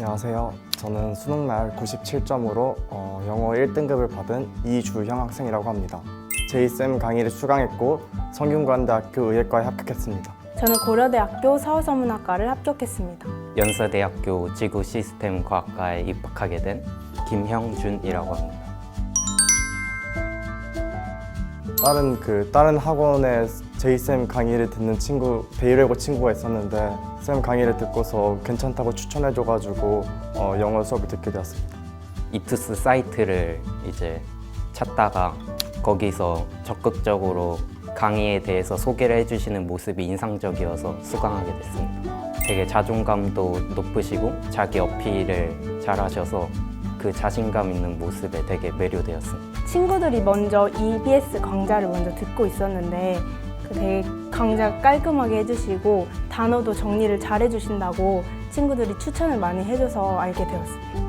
안녕하세요. 저는 수능날 97점으로 영어 1등급을 받은 이주형 학생이라고 합니다. 제2쌤 강의를 수강했고 성균관대학교 의예과에 합격했습니다. 저는 고려대학교 사후서문학과를 합격했습니다. 연세대학교 지구시스템과학과에 입학하게 된 김형준이라고 합니다. 다른 학원에 제2쌤 강의를 듣는 데이레고 친구가 있었는데 쌤 강의를 듣고서 괜찮다고 추천해줘가지고 영어 수업을 듣게 되었습니다. 이투스 사이트를 이제 찾다가 거기서 적극적으로 강의에 대해서 소개를 해주시는 모습이 인상적이어서 수강하게 됐습니다. 되게 자존감도 높으시고 자기 어필을 잘하셔서 그 자신감 있는 모습에 되게 매료되었습니다. 친구들이 먼저 EBS 강좌를 먼저 듣고 있었는데 되게 강좌 깔끔하게 해주시고 단어도 정리를 잘 해주신다고 친구들이 추천을 많이 해줘서 알게 되었습니다.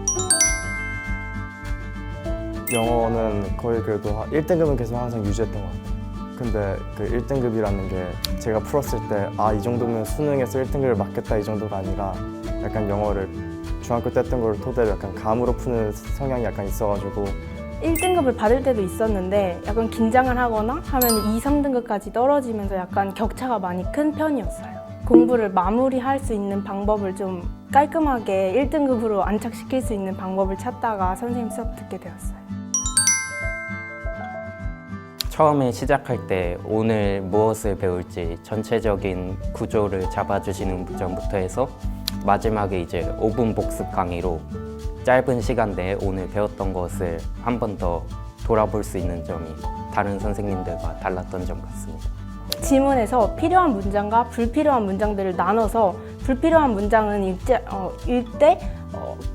영어는 거의 그래도 1등급은 계속 항상 유지했던 것 같아요. 근데 그 1등급이라는 게 제가 풀었을 때 이 정도면 수능에서 1등급을 맞겠다 이 정도가 아니라 약간 영어를 중학교 때 했던 걸 토대로 약간 감으로 푸는 성향이 약간 있어가지고 1등급을 받을 때도 있었는데 약간 긴장을 하거나 하면 2, 3등급까지 떨어지면서 약간 격차가 많이 큰 편이었어요. 공부를 마무리할 수 있는 방법을 좀 깔끔하게 1등급으로 안착시킬 수 있는 방법을 찾다가 선생님 수업 듣게 되었어요. 처음에 시작할 때 오늘 무엇을 배울지 전체적인 구조를 잡아주시는 점부터 해서 마지막에 이제 5분 복습 강의로 짧은 시간 내에 오늘 배웠던 것을 한 번 더 돌아볼 수 있는 점이 다른 선생님들과 달랐던 점 같습니다. 지문에서 필요한 문장과 불필요한 문장들을 나눠서 불필요한 문장은 읽 때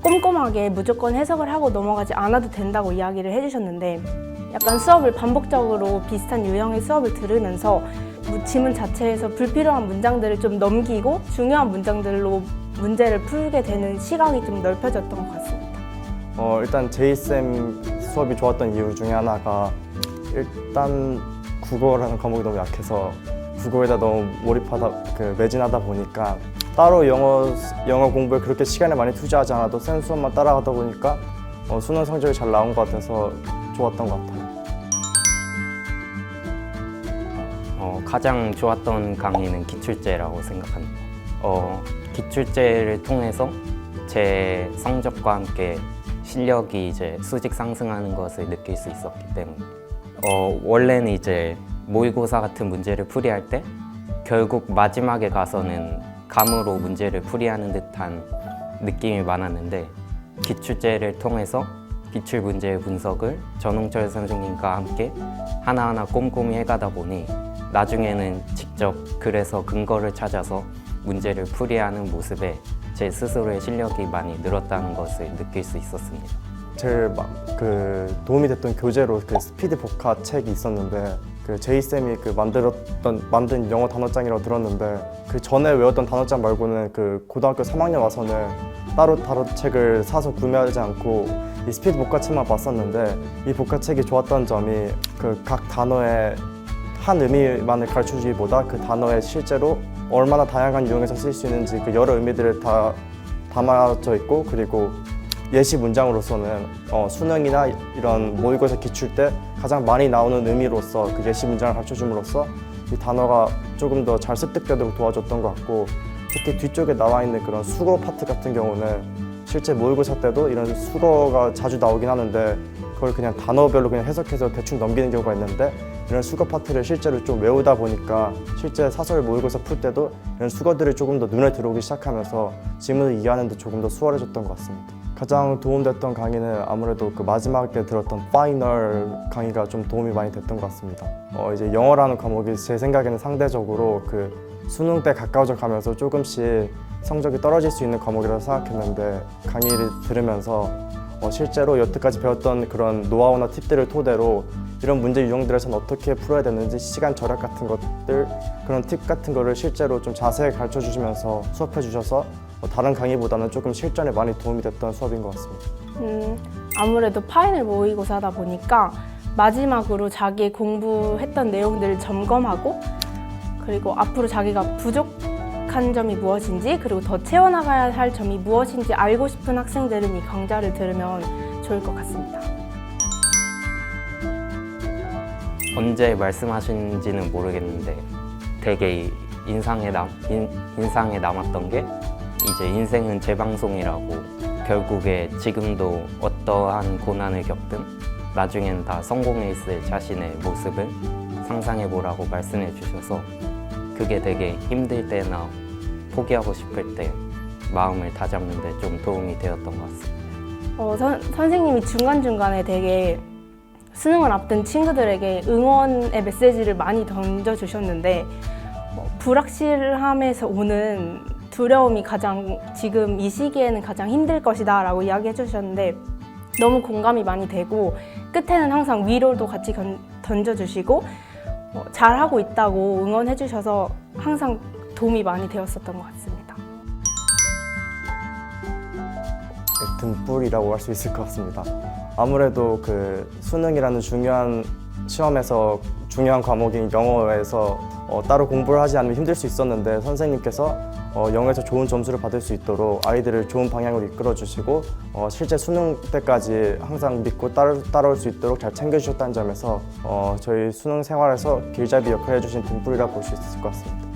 꼼꼼하게 무조건 해석을 하고 넘어가지 않아도 된다고 이야기를 해주셨는데 약간 수업을 반복적으로 비슷한 유형의 수업을 들으면서 지문 자체에서 불필요한 문장들을 좀 넘기고 중요한 문장들로 문제를 풀게 되는 시각이 좀 넓혀졌던 것 같습니다. 일단 제2쌤 수업이 좋았던 이유 중에 하나가 일단 국어라는 과목이 너무 약해서 국어에다 너무 매진하다 보니까 따로 영어 공부에 그렇게 시간을 많이 투자하지 않아도 쌤 수업만 따라가다 보니까 수능 성적이 잘 나온 것 같아서 좋았던 것 같아요. 가장 좋았던 강의는 기출제라고 생각합니다. 기출제를 통해서 제 성적과 함께 실력이 이제 수직 상승하는 것을 느낄 수 있었기 때문에 원래는 이제 모의고사 같은 문제를 풀이할 때 결국 마지막에 가서는 감으로 문제를 풀이하는 듯한 느낌이 많았는데 기출제를 통해서 기출 문제의 분석을 전홍철 선생님과 함께 하나하나 꼼꼼히 해가다 보니 나중에는 직접 글에서 근거를 찾아서 문제를 풀이하는 모습에 제 스스로의 실력이 많이 늘었다는 것을 느낄 수 있었습니다. 제일 도움이 됐던 교재로 스피드 복화 책이 있었는데 제이쌤이 만든 영어 단어장이라고 들었는데 그 전에 외웠던 단어장 말고는 고등학교 3학년 와서는 따로 책을 사서 구매하지 않고 이 스피드 복화 책만 봤었는데 이 복화 책이 좋았던 점이 각 단어의 한 의미만을 가르쳐주기보다 그 단어에 실제로 얼마나 다양한 유형에서 쓸 수 있는지 여러 의미들을 다 담아져 있고 그리고 예시 문장으로서는 수능이나 이런 모의고사 기출 때 가장 많이 나오는 의미로서 그 예시 문장을 가르쳐줌으로써 이 단어가 조금 더 잘 습득되도록 도와줬던 것 같고 특히 뒤쪽에 나와 있는 그런 수거 파트 같은 경우는 실제 모의고사 때도 이런 수거가 자주 나오긴 하는데 그걸 그냥 단어별로 그냥 해석해서 대충 넘기는 경우가 있는데 이런 수거 파트를 실제로 좀 외우다 보니까 실제 사설 모의고사 풀 때도 이런 수거들이 조금 더 눈에 들어오기 시작하면서 지문을 이해하는 데 조금 더 수월해졌던 것 같습니다. 가장 도움됐던 강의는 아무래도 마지막 때 들었던 파이널 강의가 좀 도움이 많이 됐던 것 같습니다. 이제 영어라는 과목이 제 생각에는 상대적으로 수능 때 가까워져 가면서 조금씩 성적이 떨어질 수 있는 과목이라고 생각했는데 강의를 들으면서 실제로 여태까지 배웠던 그런 노하우나 팁들을 토대로 이런 문제 유형들에서는 어떻게 풀어야 되는지 시간 절약 같은 것들 그런 팁 같은 거를 실제로 좀 자세히 가르쳐 주시면서 수업해 주셔서 다른 강의보다는 조금 실전에 많이 도움이 됐던 수업인 것 같습니다. 아무래도 파이널 모의고사다 보니까 마지막으로 자기 공부했던 내용들을 점검하고 그리고 앞으로 자기가 부족한 부족한 점이 무엇인지 그리고 더 채워나가야 할 점이 무엇인지 알고 싶은 학생들은 이 강좌를 들으면 좋을 것 같습니다. 언제 말씀하신지는 모르겠는데 되게 인상에 남았던 게 이제 인생은 재방송이라고 결국에 지금도 어떠한 고난을 겪든 나중엔 다 성공해 있을 자신의 모습을 상상해 보라고 말씀해 주셔서 그게 되게 힘들 때나 포기하고 싶을 때 마음을 다잡는 데 좀 도움이 되었던 것 같습니다. 선생님이 중간중간에 되게 수능을 앞둔 친구들에게 응원의 메시지를 많이 던져주셨는데 불확실함에서 오는 두려움이 가장 지금 이 시기에는 가장 힘들 것이다 라고 이야기해 주셨는데 너무 공감이 많이 되고 끝에는 항상 위로도 같이 던져주시고 잘하고 있다고 응원해 주셔서 항상 도움이 많이 되었었던 것 같습니다. 등불이라고 할 수 있을 것 같습니다. 아무래도 그 수능이라는 중요한 시험에서 중요한 과목인 영어에서 따로 공부를 하지 않으면 힘들 수 있었는데 선생님께서 영어에서 좋은 점수를 받을 수 있도록 아이들을 좋은 방향으로 이끌어 주시고 실제 수능 때까지 항상 믿고 따라올 수 있도록 잘 챙겨주셨다는 점에서 저희 수능 생활에서 길잡이 역할을 해주신 등불이라고 볼 수 있을 것 같습니다.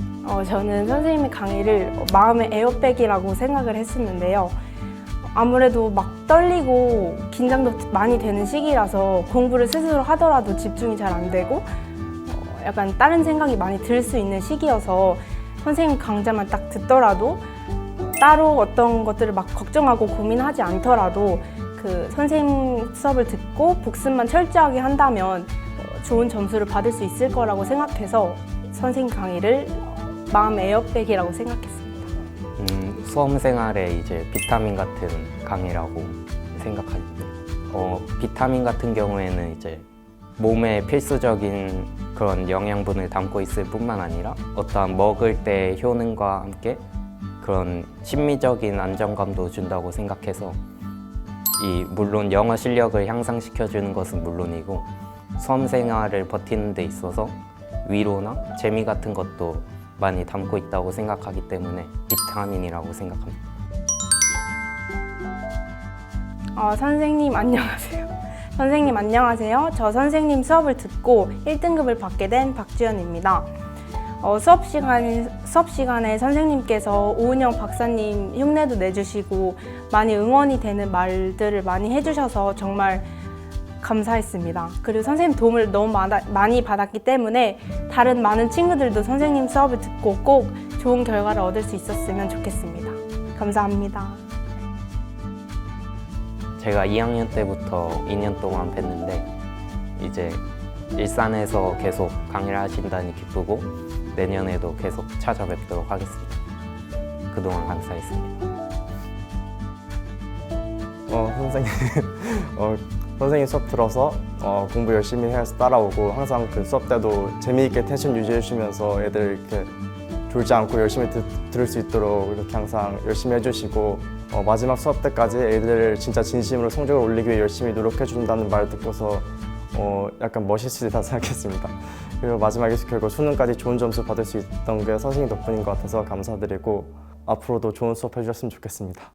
저는 선생님의 강의를 마음의 에어백이라고 생각을 했었는데요. 아무래도 막 떨리고 긴장도 많이 되는 시기라서 공부를 스스로 하더라도 집중이 잘 안 되고 약간 다른 생각이 많이 들 수 있는 시기여서 선생님 강좌만 딱 듣더라도 따로 어떤 것들을 막 걱정하고 고민하지 않더라도 그 선생님 수업을 듣고 복습만 철저하게 한다면 좋은 점수를 받을 수 있을 거라고 생각해서 선생님 강의를 마음의 에어백이라고 생각했습니다. 수험 생활에 이제 비타민 같은 강의라고 생각합니다. 비타민 같은 경우에는 이제 몸에 필수적인 그런 영양분을 담고 있을 뿐만 아니라 어떠한 먹을 때 효능과 함께 그런 심미적인 안정감도 준다고 생각해서 물론 영어 실력을 향상시켜주는 것은 물론이고 수험 생활을 버티는 데 있어서 위로나 재미 같은 것도 많이 담고 있다고 생각하기 때문에 비타민이라고 생각합니다. 선생님 안녕하세요. 선생님 안녕하세요. 저 선생님 수업을 듣고 1등급을 받게 된 박주연입니다. 수업 시간에 선생님께서 오은영 박사님 흉내도 내주시고 많이 응원이 되는 말들을 많이 해주셔서 정말 감사했습니다. 그리고 선생님 도움을 너무 많이 받았기 때문에 다른 많은 친구들도 선생님 수업을 듣고 꼭 좋은 결과를 얻을 수 있었으면 좋겠습니다. 감사합니다. 제가 2학년 때부터 2년 동안 뵀는데 이제 일산에서 계속 강의를 하신다니 기쁘고 내년에도 계속 찾아뵙도록 하겠습니다. 그동안 감사했습니다. 선생님 수업 들어서 공부 열심히 해서 따라오고 항상 그 수업 때도 재미있게 텐션 유지해 주시면서 애들 이렇게 졸지 않고 열심히 들을 수 있도록 이렇게 항상 열심히 해주시고 마지막 수업 때까지 애들을 진짜 진심으로 성적을 올리기 위해 열심히 노력해 준다는 말을 듣고서 약간 멋있으시다 생각했습니다. 그리고 마지막에 결국 수능까지 좋은 점수 받을 수 있던 게 선생님 덕분인 것 같아서 감사드리고 앞으로도 좋은 수업 해주셨으면 좋겠습니다.